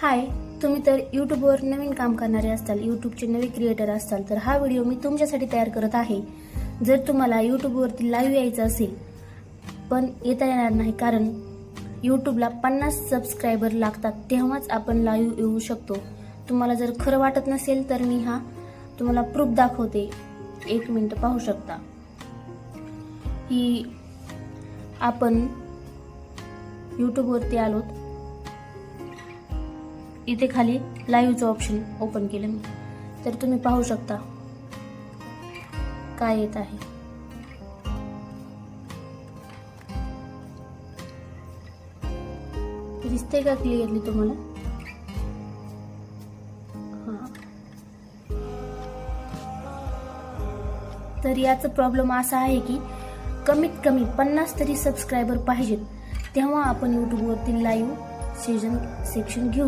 हाय, तुम्ही तर यूट्यूबवर नवीन काम करणारे असताल, यूट्यूबचे नवे क्रिएटर असताल, तर हा व्हिडिओ मी तुमच्यासाठी तयार करत आहे. जर तुम्हाला यूट्यूबवरती लाईव्ह यायचं असेल पण येता येणार नाही, कारण यूट्यूबला 50 सबस्क्रायबर लागतात, तेव्हाच आपण लाईव्ह येऊ शकतो. तुम्हाला जर खरं वाटत नसेल तर मी तुम्हाला प्रूफ दाखवते. 1 मिनिट पाहू शकता. ही आपण यूट्यूबवरती आलोत. इथे खाली लाईव्हचं ऑप्शन ओपन केलं मी, तर तुम्ही पाहू शकता काय येत आहे. दिसते का क्लिअरली तुम्हाला? तर याचा प्रॉब्लेम असा आहे की कमीत कमी 50 तरी सबस्क्रायबर पाहिजेत, तेव्हा आपण यूट्यूबवरती लाईव्ह सेक्शन घेऊ